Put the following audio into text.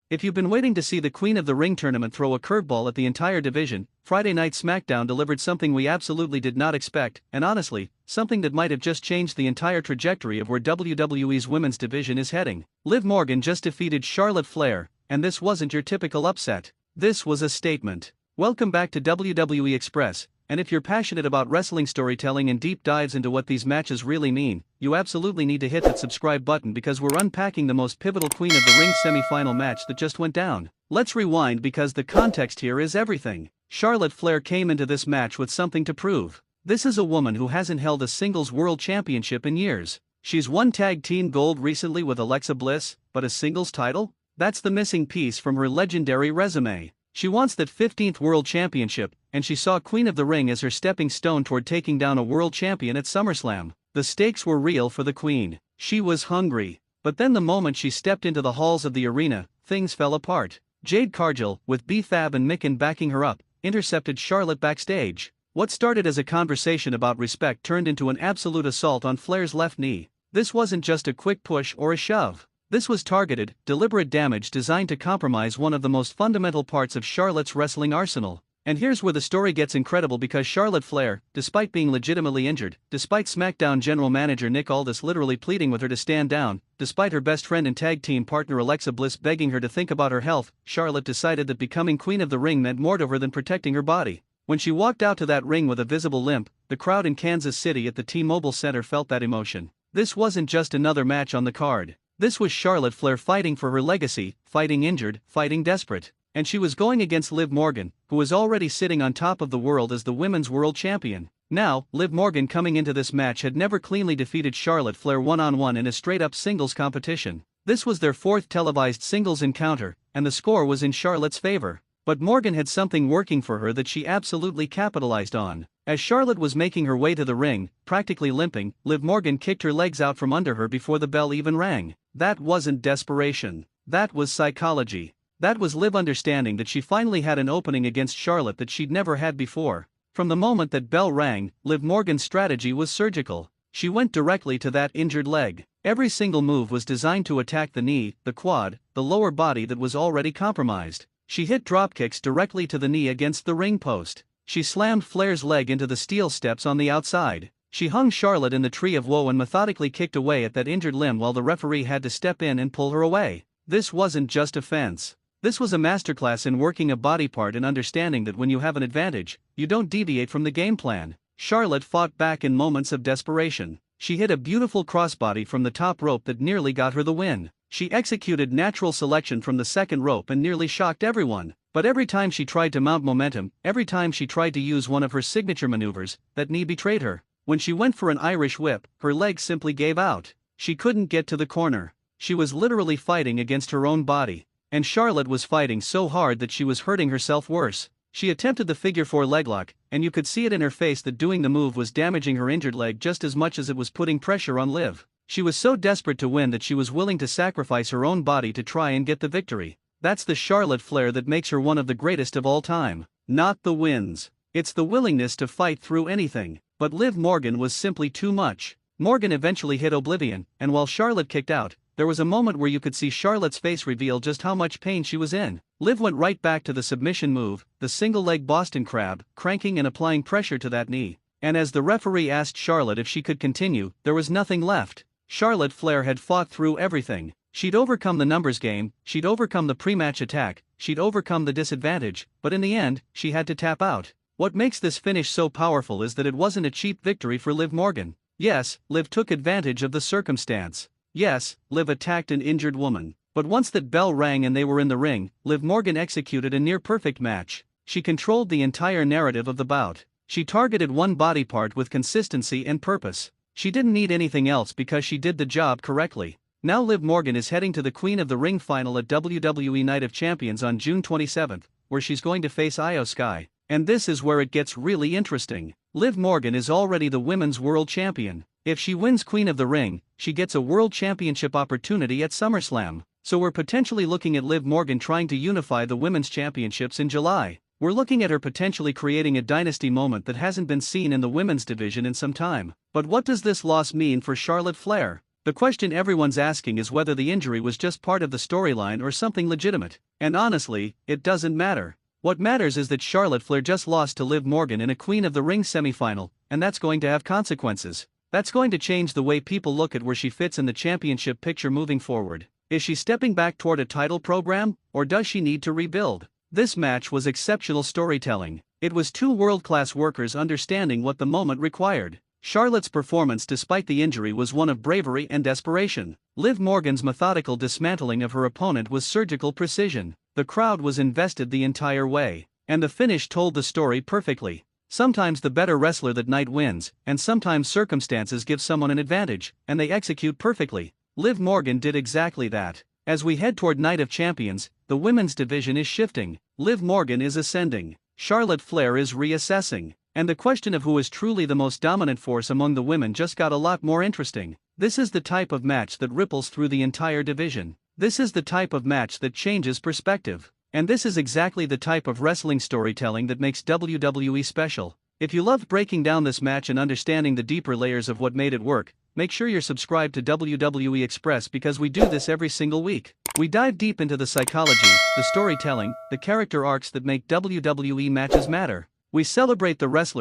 If you've been waiting to see the Queen of the Ring tournament throw a curveball at the entire division, Friday Night SmackDown delivered something we absolutely did not expect, and honestly, something that might have just changed the entire trajectory of where WWE's women's division is heading. Liv Morgan just defeated Charlotte Flair, and this wasn't your typical upset. This was a statement. Welcome back to WWE Express, and if you're passionate about wrestling storytelling and deep dives into what these matches really mean, you absolutely need to hit that subscribe button because we're unpacking the most pivotal Queen of the Ring semi-final match that just went down. Let's rewind because the context here is everything. Charlotte Flair came into this match with something to prove. This is a woman who hasn't held a singles world championship in years. She's won tag team gold recently with Alexa Bliss, but a singles title? That's the missing piece from her legendary resume. She wants that 15th world championship, and she saw Queen of the Ring as her stepping stone toward taking down a world champion at SummerSlam. The stakes were real for the Queen. She was hungry. But then the moment she stepped into the halls of the arena, things fell apart. Jade Cargill, with B-Fab and Micken backing her up, intercepted Charlotte backstage. What started as a conversation about respect turned into an absolute assault on Flair's left knee. This wasn't just a quick push or a shove. This was targeted, deliberate damage designed to compromise one of the most fundamental parts of Charlotte's wrestling arsenal. And here's where the story gets incredible because Charlotte Flair, despite being legitimately injured, despite SmackDown general manager Nick Aldis literally pleading with her to stand down, despite her best friend and tag team partner Alexa Bliss begging her to think about her health, Charlotte decided that becoming Queen of the Ring meant more to her than protecting her body. When she walked out to that ring with a visible limp, the crowd in Kansas City at the T-Mobile Center felt that emotion. This wasn't just another match on the card. This was Charlotte Flair fighting for her legacy, fighting injured, fighting desperate. And she was going against Liv Morgan, who was already sitting on top of the world as the women's world champion. Now, Liv Morgan coming into this match had never cleanly defeated Charlotte Flair one-on-one in a straight-up singles competition. This was their fourth televised singles encounter, and the score was in Charlotte's favor. But Morgan had something working for her that she absolutely capitalized on. As Charlotte was making her way to the ring, practically limping, Liv Morgan kicked her legs out from under her before the bell even rang. That wasn't desperation. That was psychology. That was Liv understanding that she finally had an opening against Charlotte that she'd never had before. From the moment that bell rang, Liv Morgan's strategy was surgical. She went directly to that injured leg. Every single move was designed to attack the knee, the quad, the lower body that was already compromised. She hit dropkicks directly to the knee against the ring post. She slammed Flair's leg into the steel steps on the outside. She hung Charlotte in the tree of woe and methodically kicked away at that injured limb while the referee had to step in and pull her away. This wasn't just a fence. This was a masterclass in working a body part and understanding that when you have an advantage, you don't deviate from the game plan. Charlotte fought back in moments of desperation. She hit a beautiful crossbody from the top rope that nearly got her the win. She executed natural selection from the second rope and nearly shocked everyone. But every time she tried to mount momentum, every time she tried to use one of her signature maneuvers, that knee betrayed her. When she went for an Irish whip, her leg simply gave out. She couldn't get to the corner. She was literally fighting against her own body. And Charlotte was fighting so hard that she was hurting herself worse. She attempted the figure 4 leglock, and you could see it in her face that doing the move was damaging her injured leg just as much as it was putting pressure on Liv. She was so desperate to win that she was willing to sacrifice her own body to try and get the victory. That's the Charlotte Flair that makes her one of the greatest of all time. Not the wins. It's the willingness to fight through anything. But Liv Morgan was simply too much. Morgan eventually hit Oblivion, and while Charlotte kicked out, there was a moment where you could see Charlotte's face reveal just how much pain she was in. Liv went right back to the submission move, the single-leg Boston Crab, cranking and applying pressure to that knee. And as the referee asked Charlotte if she could continue, there was nothing left. Charlotte Flair had fought through everything. She'd overcome the numbers game, she'd overcome the pre-match attack, she'd overcome the disadvantage, but in the end, she had to tap out. What makes this finish so powerful is that it wasn't a cheap victory for Liv Morgan. Yes, Liv took advantage of the circumstance. Yes, Liv attacked an injured woman. But once that bell rang and they were in the ring, Liv Morgan executed a near-perfect match. She controlled the entire narrative of the bout. She targeted one body part with consistency and purpose. She didn't need anything else because she did the job correctly. Now Liv Morgan is heading to the Queen of the Ring final at WWE Night of Champions on June 27th, where she's going to face IYO SKY. And this is where it gets really interesting. Liv Morgan is already the women's world champion. If she wins Queen of the Ring, she gets a world championship opportunity at SummerSlam. So we're potentially looking at Liv Morgan trying to unify the women's championships in July. We're looking at her potentially creating a dynasty moment that hasn't been seen in the women's division in some time. But what does this loss mean for Charlotte Flair? The question everyone's asking is whether the injury was just part of the storyline or something legitimate. And honestly, it doesn't matter. What matters is that Charlotte Flair just lost to Liv Morgan in a Queen of the Ring semifinal, and that's going to have consequences. That's going to change the way people look at where she fits in the championship picture moving forward. Is she stepping back toward a title program, or does she need to rebuild? This match was exceptional storytelling. It was two world-class workers understanding what the moment required. Charlotte's performance despite the injury was one of bravery and desperation. Liv Morgan's methodical dismantling of her opponent was surgical precision. The crowd was invested the entire way, and the finish told the story perfectly. Sometimes the better wrestler that night wins, and sometimes circumstances give someone an advantage, and they execute perfectly. Liv Morgan did exactly that. As we head toward Night of Champions, the women's division is shifting. Liv Morgan is ascending. Charlotte Flair is reassessing. And the question of who is truly the most dominant force among the women just got a lot more interesting. This is the type of match that ripples through the entire division. This is the type of match that changes perspective. And this is exactly the type of wrestling storytelling that makes WWE special. If you loved breaking down this match and understanding the deeper layers of what made it work, make sure you're subscribed to WWE Express because we do this every single week. We dive deep into the psychology, the storytelling, the character arcs that make WWE matches matter. We celebrate the wrestlers